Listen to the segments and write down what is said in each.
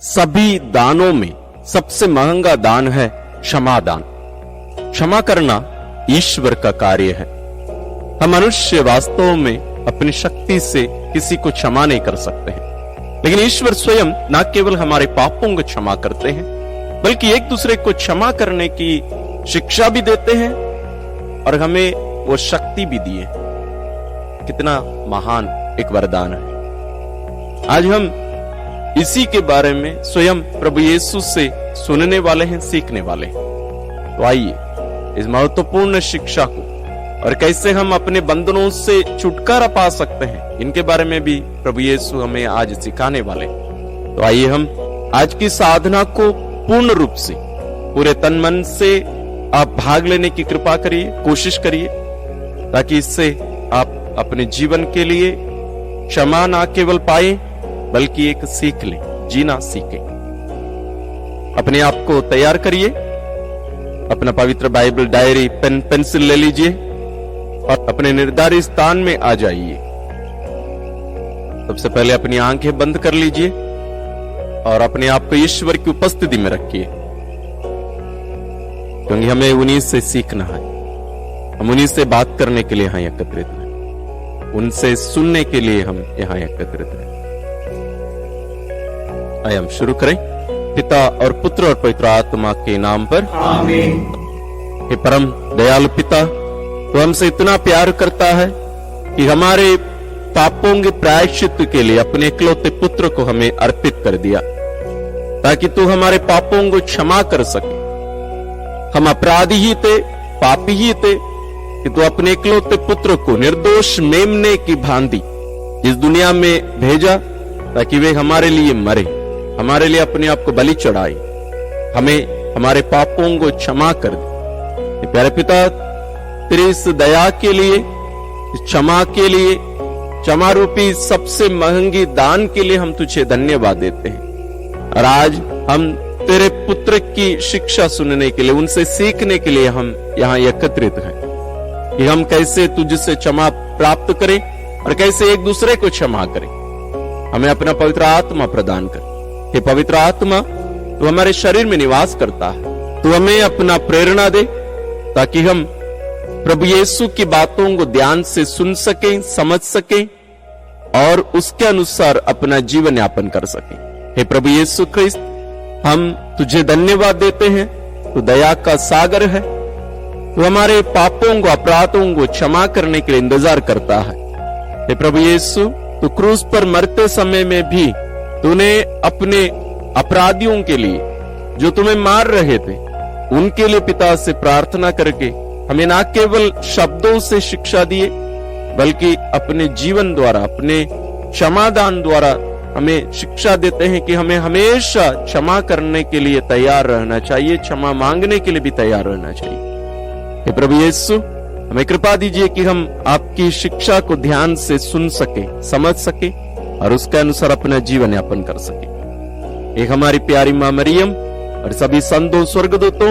सभी दानों में सबसे महंगा दान है क्षमा दान। क्षमा करना ईश्वर का कार्य है। हम मनुष्य वास्तव में अपनी शक्ति से किसी को क्षमा नहीं कर सकते हैं, लेकिन ईश्वर स्वयं न केवल हमारे पापों को क्षमा करते हैं, बल्कि एक दूसरे को क्षमा करने की शिक्षा भी देते हैं और हमें वो शक्ति भी दी है। कितना महान एक वरदान है। आज हम इसी के बारे में स्वयं प्रभु यीशु से सुनने वाले हैं, सीखने वाले हैं। तो आइए इस महत्वपूर्ण शिक्षा को और कैसे हम अपने बंधनों से छुटकारा पा सकते हैं, इनके बारे में भी प्रभु यीशु हमें आज सिखाने वाले हैं। तो आइए हम आज की साधना को पूर्ण रूप से पूरे तन मन से आप भाग लेने की कृपा करिए, कोशिश करिए, ताकि इससे आप अपने जीवन के लिए क्षमा ना केवल पाए बल्कि एक सीख लें, जीना सीखें। अपने आप को तैयार करिए, अपना पवित्र बाइबल, डायरी, पेन पेंसिल ले लीजिए और अपने निर्धारित स्थान में आ जाइए। सबसे पहले अपनी आंखें बंद कर लीजिए और अपने आप को ईश्वर की उपस्थिति में रखिए, क्योंकि हमें उन्हीं से सीखना है। हम उन्हीं से बात करने के लिए यहां एकत्रित हैं, उनसे सुनने के लिए हम यहां एकत्रित हैं। आइए हम शुरू करें। पिता और पुत्र और पवित्र आत्मा के नाम पर आमीन। हे परम दयालु पिता, तो हमसे इतना प्यार करता है कि हमारे पापों के प्रायश्चित के लिए अपने इकलौते पुत्र को हमें अर्पित कर दिया, ताकि तू हमारे पापों को क्षमा कर सके। हम अपराधी ही थे, पापी ही थे, कि तू अपने इकलौते पुत्र को निर्दोष मेमने की भांति इस दुनिया में भेजा, ताकि वे हमारे लिए मरे, हमारे लिए अपने आप को बलि चढ़ाए, हमें हमारे पापों को क्षमा कर दे। प्यारे पिता, तेरी इस दया के लिए, इस क्षमा के लिए, क्षमा रूपी सबसे महंगी दान के लिए हम तुझे धन्यवाद देते हैं। और आज हम तेरे पुत्र की शिक्षा सुनने के लिए, उनसे सीखने के लिए हम यहाँ एकत्रित हैं कि हम कैसे तुझसे क्षमा प्राप्त करें और कैसे एक दूसरे को क्षमा करें। हमें अपना पवित्र आत्मा प्रदान कर। हे पवित्र आत्मा, तू हमारे शरीर में निवास करता है, तू हमें अपना प्रेरणा दे, ताकि हम प्रभु यीशु की बातों को ध्यान से सुन सकें, समझ सकें और उसके अनुसार अपना जीवन यापन कर सकें। हे प्रभु यीशु ख्रिस्त, हम तुझे धन्यवाद देते हैं। तू दया का सागर है, तू हमारे पापों को, अपराधों को क्षमा करने के लिए इंतजार करता है। हे प्रभु यीशु, तू क्रूस पर मरते समय में भी तूने अपने अपराधियों के लिए, जो तुम्हें मार रहे थे, उनके लिए पिता से प्रार्थना करके हमें ना केवल शब्दों से शिक्षा दिए, बल्कि अपने जीवन द्वारा, अपने क्षमादान द्वारा हमें शिक्षा देते हैं कि हमें हमेशा क्षमा करने के लिए तैयार रहना चाहिए, क्षमा मांगने के लिए भी तैयार रहना चाहिए। हे प्रभु यीशु, हमें कृपा दीजिए कि हम आपकी शिक्षा को ध्यान से सुन सके, समझ सके और उसके अनुसार अपना जीवन यापन कर सके। एक हमारी प्यारी मां मरियम और सभी संतों, स्वर्गदूतों,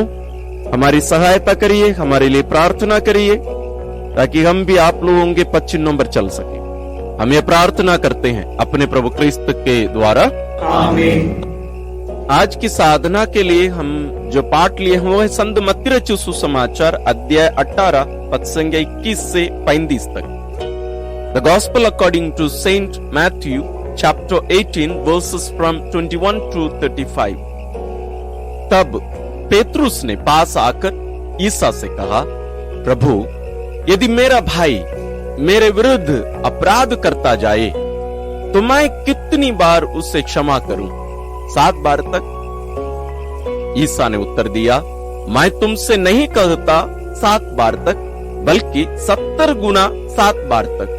हमारी सहायता करिए, हमारे लिए प्रार्थना करिए, ताकि हम भी आप लोगों के पद चिन्हों पर चल सके। हम ये प्रार्थना करते हैं अपने प्रभु क्रिस्त के द्वारा, आमीन। आज की साधना के लिए हम जो पाठ लिए हैं वो है संत मत्ती रचित सुसमाचार अध्याय 18 पद संख्या 21 से 35 तक। The Gospel according to Saint Matthew, chapter 18, verses from 21 to 35. तब पेतरुस ने पास आकर ईसा से कहा, प्रभु, यदि मेरा भाई मेरे विरुद्ध अपराध करता जाए तो मैं कितनी बार उससे क्षमा करूं? 7 बार तक? ईसा ने उत्तर दिया, मैं तुमसे नहीं कहता 7 बार तक, बल्कि 70 गुना 7 बार तक।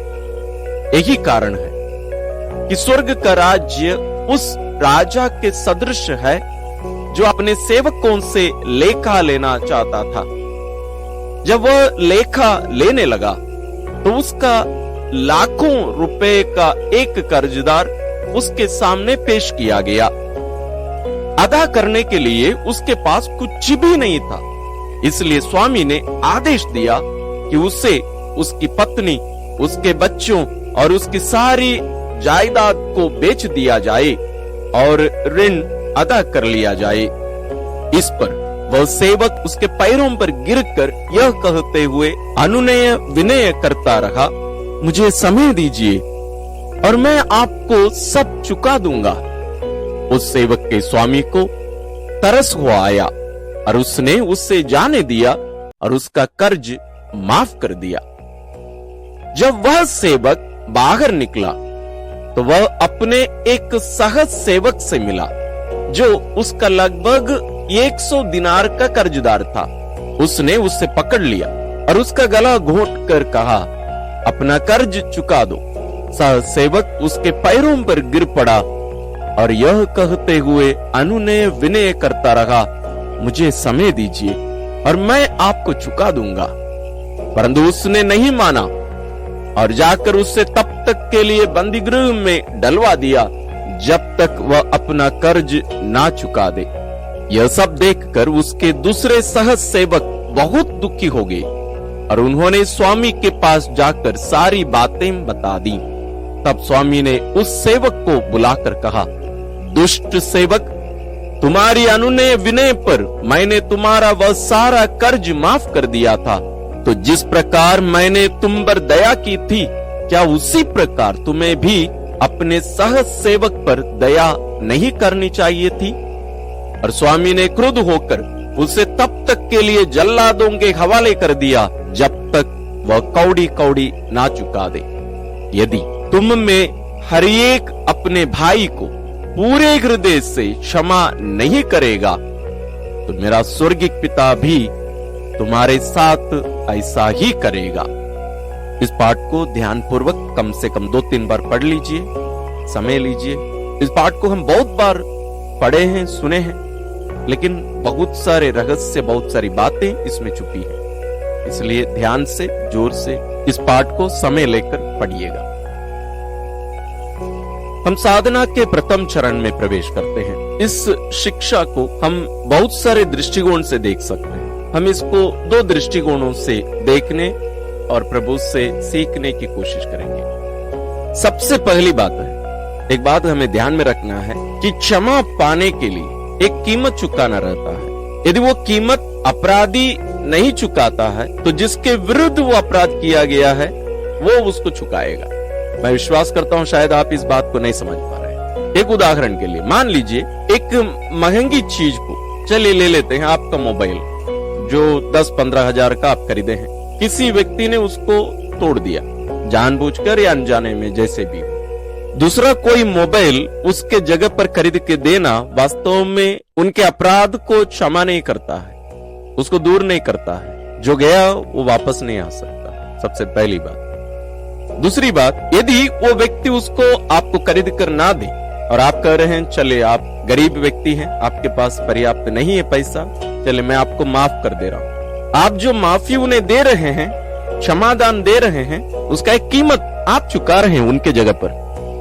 यही कारण है कि स्वर्ग का राज्य उस राजा के सदृश है जो अपने सेवकों से लेखा लेना चाहता था। जब वह लेखा लेने लगा तो उसका लाखों रुपए का एक कर्जदार उसके सामने पेश किया गया। अदा करने के लिए उसके पास कुछ भी नहीं था, इसलिए स्वामी ने आदेश दिया कि उसे, उसकी पत्नी, उसके बच्चों और उसकी सारी जायदाद को बेच दिया जाए और ऋण अदा कर लिया जाए। इस पर वह सेवक उसके पैरों पर गिरकर यह कहते हुए अनुनय विनय करता रहा, मुझे समय दीजिए और मैं आपको सब चुका दूंगा। उस सेवक के स्वामी को तरस हुआ आया और उसने उससे जाने दिया और उसका कर्ज माफ कर दिया। जब वह सेवक बाहर निकला तो वह अपने एक सहज सेवक से मिला जो उसका लगभग 100 दिनार का कर्जदार था। उसने उससे पकड़ लिया और उसका गला घोंट कर कहा, अपना कर्ज चुका दो। सहज सेवक उसके पैरों पर गिर पड़ा और यह कहते हुए अनुनय विनय करता रहा, मुझे समय दीजिए और मैं आपको चुका दूंगा। परंतु उसने नहीं माना और जाकर उससे तब तक के लिए बंदीगृह में डलवा दिया जब तक वह अपना कर्ज ना चुका दे। यह सब देखकर उसके दूसरे सहज सेवक बहुत दुखी हो गए और उन्होंने स्वामी के पास जाकर सारी बातें बता दी। तब स्वामी ने उस सेवक को बुलाकर कहा, दुष्ट सेवक, तुम्हारी अनुनय विनय पर मैंने तुम्हारा वह सारा कर्ज माफ कर दिया था, तो जिस प्रकार मैंने तुम पर दया की थी, क्या उसी प्रकार तुम्हें भी अपने सहज सेवक पर दया नहीं करनी चाहिए थी? और स्वामी ने क्रुद्ध होकर उसे तब तक के लिए जल्लादों के हवाले कर दिया जब तक वह कौड़ी कौड़ी ना चुका दे। यदि तुम में हर एक अपने भाई को पूरे हृदय से क्षमा नहीं करेगा तो मेरा स्वर्गिक पिता भी तुम्हारे साथ ऐसा ही करेगा। इस पाठ को ध्यानपूर्वक कम से कम 2-3 बार पढ़ लीजिए, समय लीजिए। इस पाठ को हम बहुत बार पढ़े हैं, सुने हैं, लेकिन बहुत सारे रहस्य, बहुत सारी बातें इसमें छुपी हैं। इसलिए ध्यान से, जोर से इस पाठ को समय लेकर पढ़िएगा। हम साधना के प्रथम चरण में प्रवेश करते हैं। इस शिक्षा को हम बहुत सारे दृष्टिकोण से देख सकते हैं। हम इसको 2 दृष्टिकोणों से देखने और प्रभु से सीखने की कोशिश करेंगे। सबसे पहली बात है, एक बात हमें ध्यान में रखना है कि क्षमा पाने के लिए एक कीमत चुकाना रहता है। यदि वो कीमत अपराधी नहीं चुकाता है तो जिसके विरुद्ध वो अपराध किया गया है वो उसको चुकाएगा। मैं विश्वास करता हूं शायद आप इस बात को नहीं समझ पा रहे हैं। एक उदाहरण के लिए मान लीजिए एक महंगी चीज को, चलिए ले लेते हैं आपका मोबाइल जो 10-15 हजार का आप खरीदे हैं। किसी व्यक्ति ने उसको तोड़ दिया, जानबूझकर या अनजाने में, जैसे भी। दूसरा कोई मोबाइल उसके जगह पर खरीद के देना वास्तव में उनके अपराध को क्षमा नहीं करता है, उसको दूर नहीं करता है। जो गया वो वापस नहीं आ सकता, सबसे पहली बात। दूसरी बात, यदि वो व्यक्ति उसको आपको खरीद कर ना दे और आप कह रहे हैं चले आप गरीब व्यक्ति हैं, आपके पास पर्याप्त नहीं है पैसा, चले मैं आपको माफ कर दे रहा हूं। आप जो माफी उन्हें दे रहे हैं, क्षमादान दे रहे हैं, उसका एक कीमत आप चुका रहे हैं उनके जगह पर।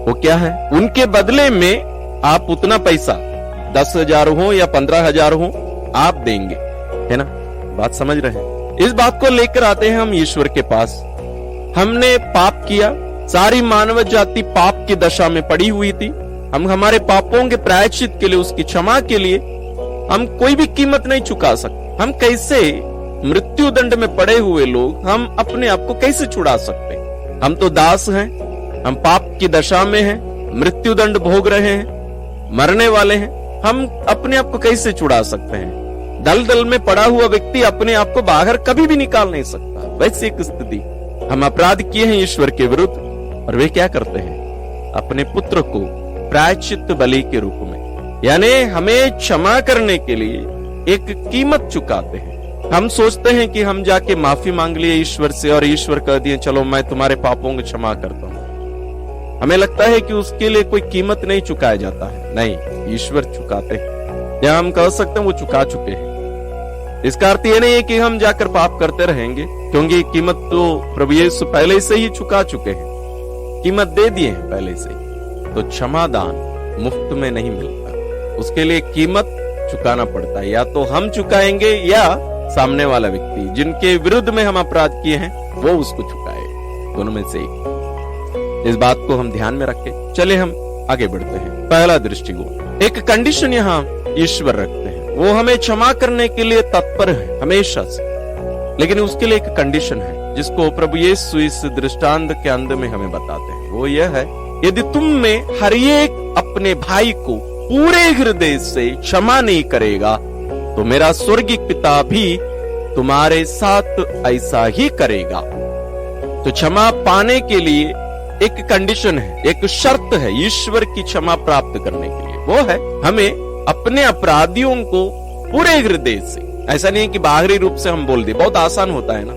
वो क्या है? उनके बदले में आप उतना पैसा 10,000 हो या 15,000 हो आप देंगे, है ना? बात समझ रहे हैं? इस बात को लेकर आते हैं हम ईश्वर के पास। हमने पाप किया, सारी मानव जाति पाप की दशा में पड़ी हुई थी। हम हमारे पापों के प्रायश्चित के लिए, उसकी क्षमा के लिए हम कोई भी कीमत नहीं चुका सकते। हम कैसे मृत्यु दंड में पड़े हुए लोग, हम अपने आप को कैसे छुड़ा सकते? हम तो दास हैं, हम पाप की दशा में हैं, मृत्यु दंड भोग रहे हैं, मरने वाले हैं। हम अपने आप को कैसे छुड़ा सकते हैं? दलदल में पड़ा हुआ व्यक्ति अपने आप को बाहर कभी भी निकाल नहीं सकता। वैसी एक स्थिति, हम अपराध किए हैं ईश्वर के विरुद्ध, और वे क्या करते हैं? अपने पुत्र को प्रायश्चित बलि के रूप में, यानी हमें क्षमा करने के लिए एक कीमत चुकाते हैं। हम सोचते हैं कि हम जाके माफी मांग लिए ईश्वर से और ईश्वर कह दिए चलो मैं तुम्हारे पापों को क्षमा करता हूं। हमें लगता है कि उसके लिए कोई कीमत नहीं चुकाया जाता है। नहीं, ईश्वर चुकाते हैं, या हम कह सकते हैं वो चुका चुके हैं। इसका अर्थ ये नहीं है कि हम जाकर पाप करते रहेंगे, क्योंकि कीमत तो प्रभु यीशु पहले से ही चुका चुके हैं, कीमत दे दिए हैं पहले से। तो क्षमादान मुफ्त में नहीं मिलता, उसके लिए कीमत चुकाना पड़ता है। या तो हम चुकाएंगे या सामने वाला व्यक्ति जिनके विरुद्ध में हम अपराध किए हैं वो उसको चुकाए, दोनों में से एक। इस बात को हम ध्यान में रखें। चले हम आगे बढ़ते हैं। पहला दृष्टिकोण, एक कंडीशन यहाँ ईश्वर रखते हैं, वो हमें क्षमा करने के लिए तत्पर है हमेशा से, लेकिन उसके लिए एक कंडीशन है जिसको प्रभु यीशु इस दृष्टांत के अंत में हमें बताते हैं। वो यह है, यदि तुम में हर एक अपने भाई को पूरे हृदय से क्षमा नहीं करेगा तो मेरा स्वर्गीय पिता भी तुम्हारे साथ ऐसा ही करेगा। तो क्षमा पाने के लिए एक कंडीशन है, एक शर्त है ईश्वर की क्षमा प्राप्त करने के लिए, वो है हमें अपने अपराधियों को पूरे हृदय से, ऐसा नहीं है कि बाहरी रूप से हम बोल दे, बहुत आसान होता है ना,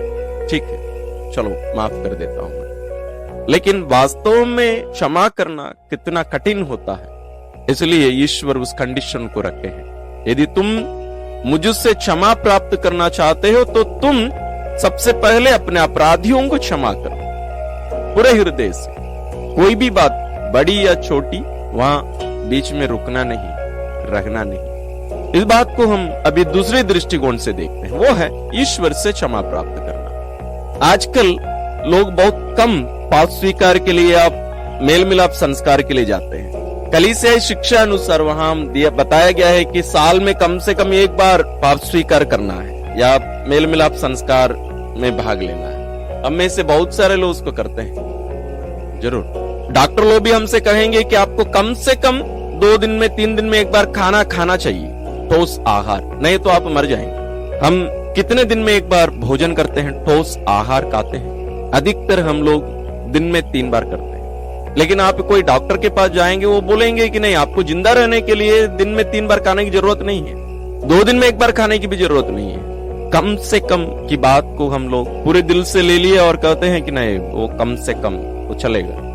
ठीक है चलो माफ कर देता हूं मैं, लेकिन वास्तव में क्षमा करना कितना कठिन होता है। इसलिए ईश्वर उस कंडीशन को रखे हैं, यदि तुम मुझसे क्षमा प्राप्त करना चाहते हो तो तुम सबसे पहले अपने अपराधियों को क्षमा करो पूरे हृदय से। कोई भी बात बड़ी या छोटी वहां बीच में रुकना नहीं, रहना नहीं। इस बात को हम अभी दूसरे दृष्टिकोण से देखते हैं, वो है ईश्वर से क्षमा प्राप्त करना। आजकल लोग बहुत कम पाप स्वीकार के लिए या मेल मिलाप संस्कार के लिए जाते हैं। कलीसियाई शिक्षा अनुसार वहां बताया गया है कि साल में कम से कम एक बार पाप स्वीकार करना है या मेल मिलाप संस्कार में भाग लेना है। हम में से बहुत सारे लोग उसको करते हैं। जरूर डॉक्टर लोग भी हमसे कहेंगे कि आपको कम से कम 2 दिन में 3 दिन में एक बार खाना खाना चाहिए, ठोस आहार, नहीं तो आप मर जाएंगे। हम कितने दिन में एक बार भोजन करते हैं, ठोस आहार खाते हैं? अधिकतर हम लोग दिन में 3 बार करते हैं। लेकिन आप कोई डॉक्टर के पास जाएंगे, वो बोलेंगे कि नहीं, आपको जिंदा रहने के लिए दिन में 3 बार खाने की जरूरत नहीं है, 2 दिन में एक बार खाने की भी जरूरत नहीं है। कम से कम की बात को हम लोग पूरे दिल से ले लिए और कहते हैं कि नहीं वो कम से कम वो चलेगा।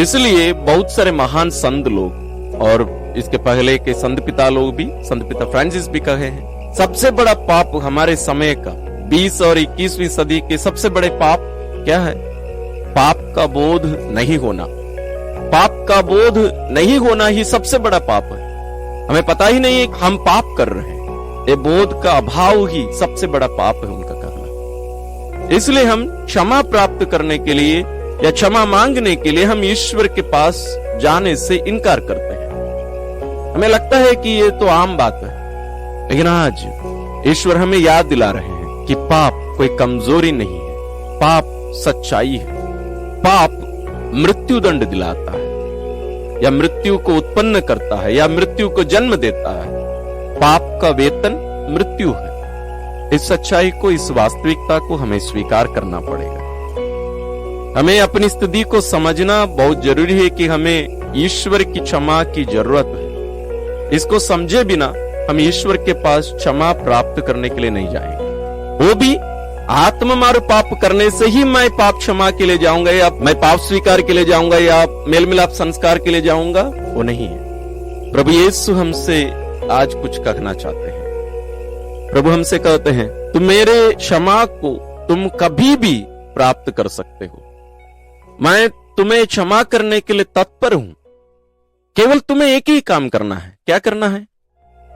इसलिए बहुत सारे महान संत लोग और इसके पहले के संत पिता लोग भी, संत पिता फ्रांसिस भी कहे हैं, सबसे बड़ा पाप हमारे समय का 20 और 21वीं सदी के सबसे बड़े पाप क्या है? पाप का बोध नहीं होना। पाप का बोध नहीं होना ही सबसे बड़ा पाप है। हमें पता ही नहीं है कि हम पाप कर रहे हैं, ये बोध का अभाव ही सबसे बड़ा पाप है उनका करना। इसलिए हम क्षमा प्राप्त करने के लिए या क्षमा मांगने के लिए हम ईश्वर के पास जाने से इनकार करते हैं। हमें लगता है कि ये तो आम बात है, लेकिन आज ईश्वर हमें याद दिला रहे हैं कि पाप कोई कमजोरी नहीं है, पाप सच्चाई है। पाप मृत्यु दंड दिलाता है या मृत्यु को उत्पन्न करता है या मृत्यु को जन्म देता है। पाप का वेतन मृत्यु है। इस सच्चाई को, इस वास्तविकता को हमें स्वीकार करना पड़ेगा। हमें अपनी स्थिति को समझना बहुत जरूरी है कि हमें ईश्वर की क्षमा की जरूरत है। इसको समझे बिना हम ईश्वर के पास क्षमा प्राप्त करने के लिए नहीं जाएंगे। वो भी आत्ममार पाप करने से ही मैं पाप क्षमा के लिए जाऊंगा या मैं पाप स्वीकार के लिए जाऊंगा या मेल मिलाप संस्कार के लिए जाऊंगा, वो नहीं है। प्रभु यीशु हमसे आज कुछ कहना चाहते हैं। प्रभु हमसे कहते हैं, तुम मेरे क्षमा को तुम कभी भी प्राप्त कर सकते हो। मैं तुम्हें क्षमा करने के लिए तत्पर हूं। केवल तुम्हें एक ही काम करना है। क्या करना है?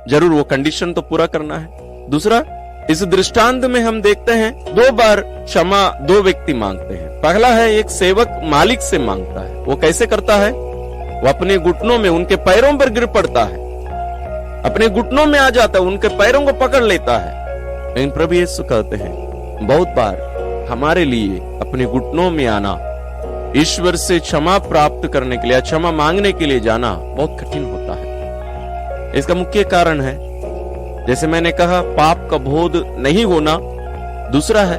जरूर वो कंडीशन तो पूरा करना है। दूसरा, इस दृष्टांत में हम देखते हैं 2 बार क्षमा 2 व्यक्ति मांगते हैं। पहला है एक सेवक मालिक से मांगता है। वो कैसे करता है? वो अपने घुटनों में उनके पैरों पर गिर पड़ता है, अपने घुटनों में आ जाता है, उनके पैरों को पकड़ लेता है। लेकिन प्रभु यीशु कहते हैं बहुत बार हमारे लिए अपने घुटनों में आना, ईश्वर से क्षमा प्राप्त करने के लिए, क्षमा मांगने के लिए जाना बहुत कठिन होता है। इसका मुख्य कारण है, जैसे मैंने कहा, पाप का बोध नहीं होना। दूसरा है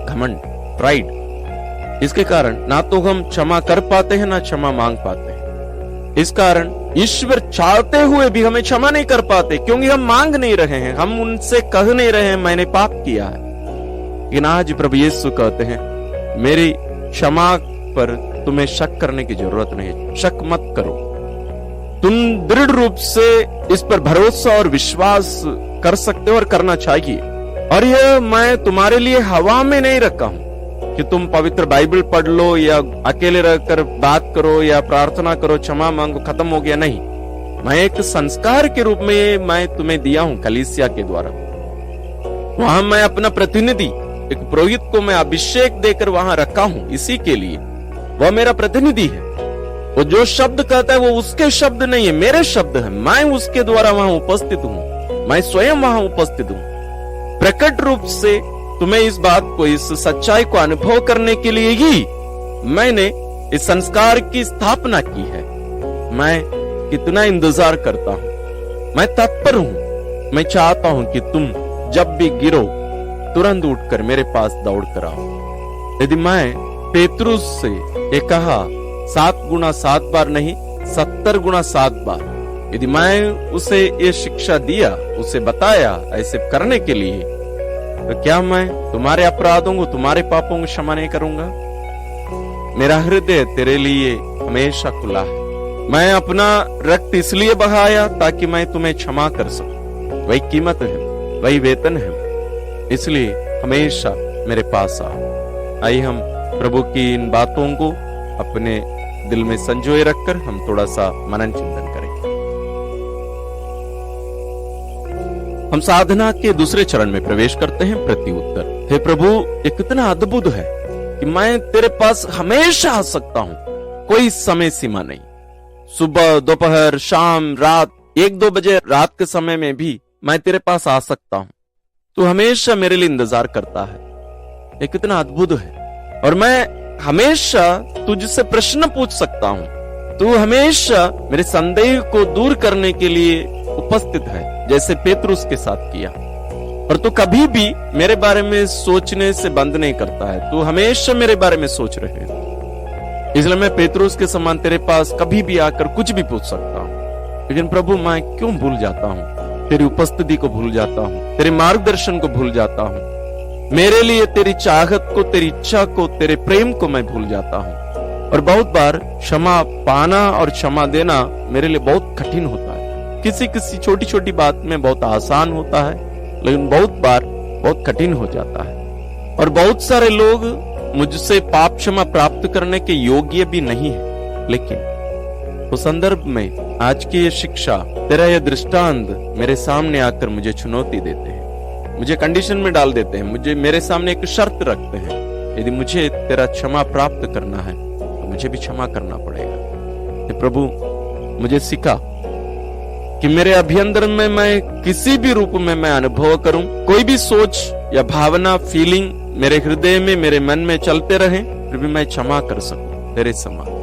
घमंड, प्राइड। इसके कारण ना तो हम क्षमा कर पाते हैं ना क्षमा मांग पाते हैं। इस कारण ईश्वर चाहते हुए भी हमें क्षमा नहीं कर पाते, क्योंकि हम मांग नहीं रहे हैं, हम उनसे कह नहीं रहे हैं मैंने पाप किया है। लेकिन आज प्रभु यीशु कहते हैं, मेरी क्षमा पर तुम्हें शक करने की जरूरत नहीं, शक मत करो। तुम दृढ़ रूप से इस पर भरोसा और विश्वास कर सकते हो और करना चाहिए। और यह मैं तुम्हारे लिए हवा में नहीं रखा हूं कि तुम पवित्र बाइबल पढ़ लो या अकेले रहकर बात करो या प्रार्थना करो, क्षमा मांगो, खत्म हो गया। नहीं, मैं एक संस्कार के रूप में मैं तुम्हें दिया हूं कलीसिया के द्वारा। वहां मैं अपना प्रतिनिधि, एक पुरोहित को मैं अभिषेक देकर वहां रखा हूं, इसी के लिए वह मेरा प्रतिनिधि है। वो जो शब्द कहता है वो उसके शब्द नहीं है, मेरे शब्द है। मैं उसके द्वारा वहां उपस्थित हूं, मैं स्वयं वहां उपस्थित हूं। प्रकट रूप से तुम्हें इस बात को, इस सच्चाई को अनुभव करने के लिए ही मैंने इस संस्कार की स्थापना की है। मैं कितना इंतजार करता हूं, मैं तत्पर हूं। मैं चाहता हूं कि तुम जब भी गिरो तुरंत उठकर मेरे पास दौड़ कर आओ। यदि मैं पेतरुस से ये कहा 7 गुना 7 बार नहीं, 70 गुना 7 बार, यदि मैं उसे ये शिक्षा दिया, उसे बताया ऐसे करने के लिए, तो क्या मैं तुम्हारे अपराधों को, तुम्हारे पापों को क्षमा नहीं करूंगा? मेरा हृदय तेरे लिए हमेशा खुला है। मैं अपना रक्त इसलिए बहाया ताकि मैं तुम्हें क्षमा कर सकूं। वही कीमत है, वही वेतन है, इसलिए हमेशा मेरे पास आओ। आइए हम प्रभु की इन बातों को अपने दिल में संजोए रखकर हम थोड़ा सा मनन चिंतन करें। हम साधना के दूसरे चरण में प्रवेश करते हैं, प्रत्युत्तर। हे प्रभु, ये कितना अद्भुत है कि मैं तेरे पास हमेशा आ सकता हूं, कोई समय सीमा नहीं। सुबह, दोपहर, शाम, रात, 1-2 बजे रात के समय में भी मैं तेरे पास आ सकता हूं। तू हमेशा मेरे लिए इंतजार करता है। ये कितना अद्भुत है। और मैं हमेशा तुझसे प्रश्न पूछ सकता हूं। तू हमेशा मेरे संदेह को दूर करने के लिए उपस्थित है, जैसे पेतरुस के साथ किया। और तू कभी भी मेरे बारे में सोचने से बंद नहीं करता है। तू हमेशा मेरे बारे में सोच रहे है। इसलिए मैं पेतरुस के समान तेरे पास कभी भी आकर कुछ भी पूछ सकता हूं। लेकिन प्रभु, मैं क्यों भूल जाता हूं? तेरी उपस्थिति को भूल जाता हूं, तेरे मार्गदर्शन को भूल जाता हूं। मेरे लिए तेरी चाहत को, तेरी इच्छा को, तेरे प्रेम को मैं भूल जाता हूं। और बहुत बार क्षमा पाना और क्षमा देना मेरे लिए बहुत कठिन होता है। किसी किसी छोटी छोटी बात में बहुत आसान होता है, लेकिन बहुत बार बहुत कठिन हो जाता है। और बहुत सारे लोग मुझसे पाप क्षमा प्राप्त करने के योग्य भी नहीं है। लेकिन उस संदर्भ में आज की ये शिक्षा, तेरा यह दृष्टांत मेरे सामने आकर मुझे चुनौती देते हैं, मुझे कंडीशन में डाल देते हैं, मुझे मेरे सामने एक शर्त रखते हैं। यदि मुझे तेरा क्षमा प्राप्त करना है तो मुझे भी क्षमा करना पड़ेगा। हे प्रभु, मुझे सिखा कि मेरे अभ्यंतर में मैं किसी भी रूप में मैं अनुभव करूं, कोई भी सोच या भावना, फीलिंग मेरे हृदय में, मेरे मन में चलते रहे, फिर भी मैं क्षमा कर सकूं तेरे समान।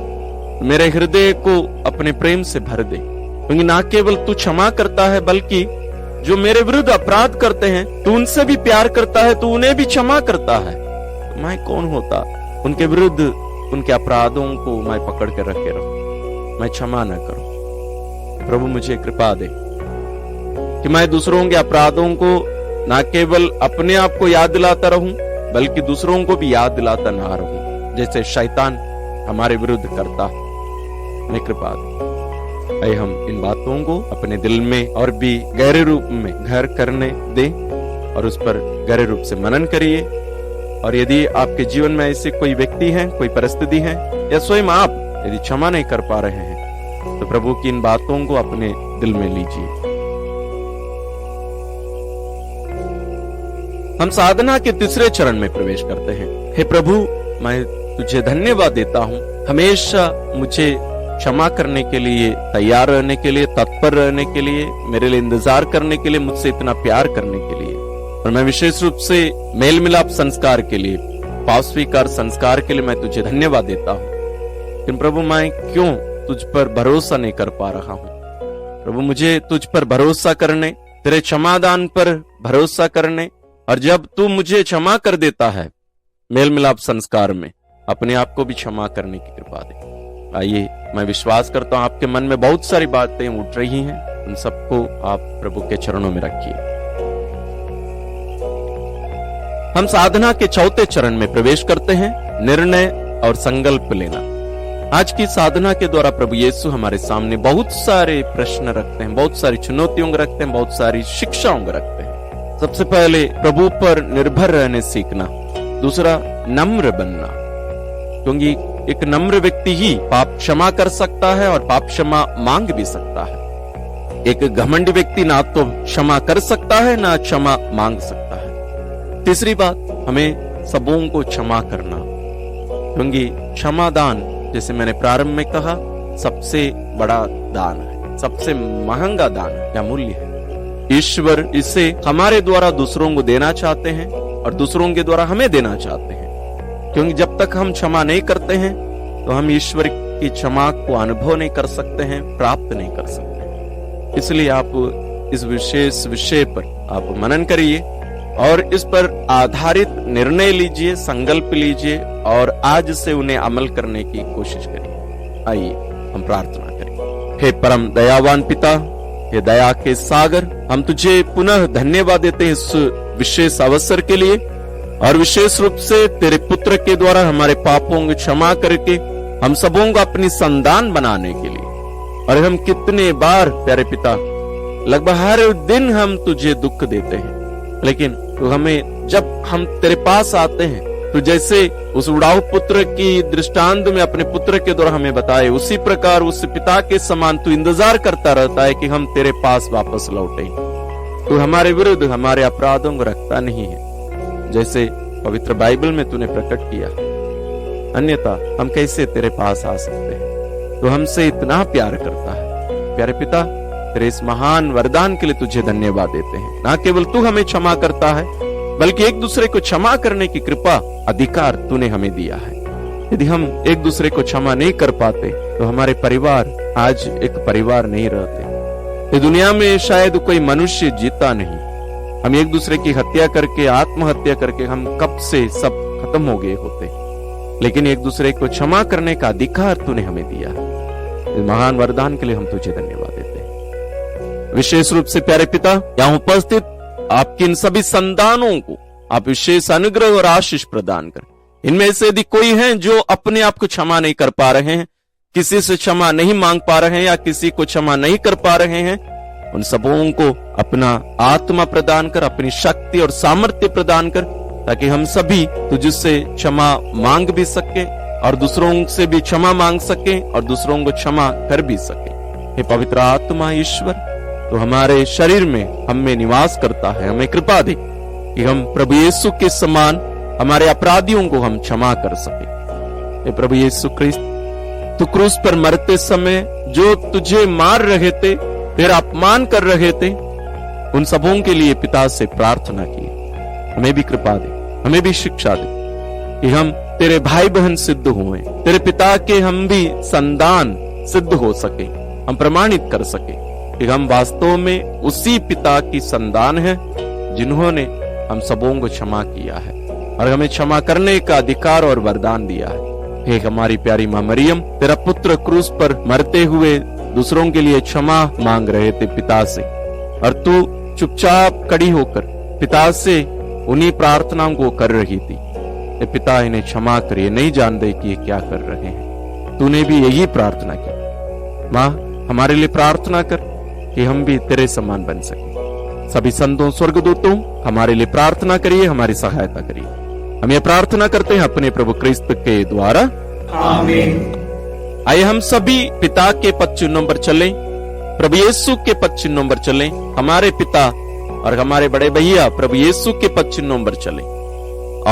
मेरे हृदय को अपने प्रेम से भर दे, क्योंकि ना केवल तू क्षमा करता है, बल्कि जो मेरे विरुद्ध अपराध करते हैं तू उनसे भी प्यार करता है, तू उन्हें भी क्षमा करता है। तो मैं कौन होता उनके विरुद्ध, उनके अपराधों को मैं पकड़ कर रखे रहूं, मैं क्षमा न करूं। प्रभु, मुझे कृपा दे कि मैं दूसरों के अपराधों को न केवल अपने आप को याद दिलाता रहूं, बल्कि दूसरों को भी याद दिलाता ना रहूं, जैसे शैतान हमारे विरुद्ध करता। मैं कृपा दे। आइए हम इन बातों को अपने दिल में और भी गहरे रूप में घर करने दें और उस पर गहरे रूप से मनन करिए। और यदि आपके जीवन में ऐसे कोई व्यक्ति है, कोई परिस्थिति है, या स्वयं आप यदि क्षमा नहीं कर पा रहे हैं, तो प्रभु की इन बातों को अपने दिल में लीजिए। हम साधना के तीसरे चरण में प्रवेश करते हैं। हे प्रभु, मैं तुझे धन्यवाद देता हूं, हमेशा मुझे क्षमा करने के लिए, तैयार रहने के लिए, तत्पर रहने के लिए, मेरे लिए इंतजार करने के लिए, मुझसे इतना प्यार करने के लिए। और मैं विशेष रूप से मेल मिलाप संस्कार के लिए, पाप स्वीकार संस्कार के लिए मैं तुझे धन्यवाद देता हूं। लेकिन प्रभु, मैं क्यों तुझ पर भरोसा नहीं कर पा रहा हूं? प्रभु, मुझे तुझ पर भरोसा करने, तेरे क्षमादान पर भरोसा करने, और जब तू मुझे क्षमा कर देता है मेल मिलाप संस्कार में, अपने आप को भी क्षमा करने की कृपा दे। आइए, मैं विश्वास करता हूं आपके मन में बहुत सारी बातें उठ रही हैं, उन सबको आप प्रभु के चरणों में रखिए। हम साधना के चौथे चरण में प्रवेश करते हैं, निर्णय और संकल्प लेना। आज की साधना के द्वारा प्रभु यीशु हमारे सामने बहुत सारे प्रश्न रखते हैं, बहुत सारी चुनौतियों रखते हैं, बहुत सारी शिक्षाओं रखते हैं। सबसे पहले प्रभु पर निर्भर रहने सीखना, दूसरा नम्र बनना, क्योंकि एक नम्र व्यक्ति ही पाप क्षमा कर सकता है और पाप क्षमा मांग भी सकता है। एक घमंड व्यक्ति ना तो क्षमा कर सकता है, ना क्षमा मांग सकता है। तीसरी बात, हमें सबों को क्षमा करना, क्योंकि क्षमादान, जैसे मैंने प्रारंभ में कहा, सबसे बड़ा दान है, सबसे महंगा दान है या मूल्य है। ईश्वर इसे हमारे द्वारा दूसरों को देना चाहते हैं और दूसरों के द्वारा हमें देना चाहते हैं, क्योंकि जब तक हम क्षमा नहीं करते हैं तो हम ईश्वर की क्षमा को अनुभव नहीं कर सकते हैं, प्राप्त नहीं कर सकते। इसलिए आप इस विशेष विषय पर आप मनन करिए और इस पर आधारित निर्णय लीजिए, संकल्प लीजिए और आज से उन्हें अमल करने की कोशिश करिए। आइए हम प्रार्थना करें। हे परम दयावान पिता, हे दया के सागर, हम तुझे पुनः धन्यवाद देते हैं इस विशेष अवसर के लिए और विशेष रूप से तेरे पुत्र के द्वारा हमारे पापों को क्षमा करके हम सबों को अपनी संतान बनाने के लिए। और हम कितने बार प्यारे पिता लगभग हर दिन हम तुझे दुख देते हैं, लेकिन तो हमें जब हम तेरे पास आते हैं तो जैसे उस उड़ाऊ पुत्र की दृष्टांत में अपने पुत्र के द्वारा हमें बताए, उसी प्रकार उस पिता के समान तू इंतजार करता रहता है कि हम तेरे पास वापस लौटे। तू हमारे विरुद्ध हमारे अपराधों को रखता नहीं है, जैसे पवित्र बाइबल में तूने प्रकट किया। अन्यथा हम कैसे तेरे पास आ सकते हैं? तो हमसे इतना प्यार करता है। प्यारे पिता, तेरे इस महान वरदान के लिए तुझे धन्यवाद देते हैं। ना केवल तू हमें क्षमा करता है, बल्कि एक दूसरे को क्षमा करने की कृपा, अधिकार तूने हमें दिया है। यदि हम एक दूसरे को क्षमा नहीं कर पाते तो हमारे परिवार आज एक परिवार नहीं रहते। इस दुनिया में शायद कोई मनुष्य जीता नहीं। हम एक दूसरे की हत्या करके, आत्महत्या करके हम कब से सब खत्म हो गए होते, लेकिन एक दूसरे को क्षमा करने का अधिकार तूने हमें दिया है। इस महान वरदान के लिए हम तुझे धन्यवाद देते हैं। विशेष रूप से प्यारे पिता, यहाँ उपस्थित आपके इन सभी संतानों को आप विशेष अनुग्रह और आशीष प्रदान कर। इनमें से यदि कोई है जो अपने आप को क्षमा नहीं कर पा रहे हैं, किसी से क्षमा नहीं मांग पा रहे हैं या किसी को क्षमा नहीं कर पा रहे हैं, उन सबों को अपना आत्मा प्रदान कर, अपनी शक्ति और सामर्थ्य प्रदान कर, ताकि हम सभी तुझसे क्षमा मांग भी सके और दूसरों से भी क्षमा मांग सके और दूसरों को क्षमा कर भी सके। हे पवित्र आत्मा ईश्वर, तो हमारे शरीर में हम में निवास करता है। हमें कृपा दे कि हम प्रभु यीशु के समान हमारे अपराधियों को हम क्षमा कर सके। हे प्रभु यीशु क्रिस्त, तू क्रूस पर मरते समय जो तुझे मार रहे थे, तेरा अपमान कर रहे थे, उन सबों के लिए पिता से प्रार्थना की। हमें भी कृपा दे, हमें भी शिक्षा दे कि हम तेरे भाई बहन सिद्ध हुए, तेरे पिता के हम भी संतान सिद्ध हो सके, हम प्रमाणित कर सके कि हम वास्तव में उसी पिता की संतान है जिन्होंने हम सबों को क्षमा किया है और हमें क्षमा करने का अधिकार और वरदान दिया है। हे हमारी प्यारी मां मरियम, तेरा पुत्र क्रूस पर मरते हुए दूसरों के लिए क्षमा मांग रहे थे पिता से, और तू चुपचाप खड़ी होकर पिता से उन्हीं प्रार्थनाओं को कर रही थी। पिता, इन्हें क्षमा करिए, नहीं जानते कि ये क्या कर रहे हैं। तूने भी यही प्रार्थना की। मां, हमारे लिए प्रार्थना कर कि हम भी तेरे समान बन सके। सभी संतों, स्वर्गदूतों, हमारे लिए प्रार्थना करिए, हमारी सहायता करिए। हम ये प्रार्थना करते हैं अपने प्रभु क्रिस्त के द्वारा, आमीन। आइए हम सभी पिता के पद चिन्हों पर चलें, प्रभु यीशु के पद चिन्हों पर चलें। हमारे पिता और हमारे बड़े भैया प्रभु यीशु के पद चिन्हों पर चलें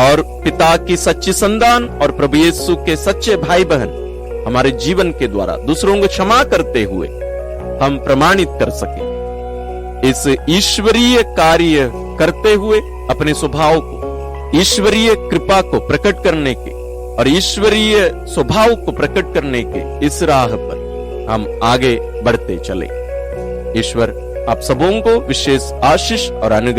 और पिता की सच्ची संतान और प्रभु यीशु के सच्चे भाई बहन हमारे जीवन के द्वारा दूसरों को क्षमा करते हुए हम प्रमाणित कर सके। इस ईश्वरीय कार्य करते हुए अपने स्वभाव को, ईश्वरीय कृपा को प्रकट करने के और ईश्वरीय स्वभाव को प्रकट करने के इस राह पर हम आगे बढ़ते चले। ईश्वर आप सबों को विशेष आशीष और अनुग्रह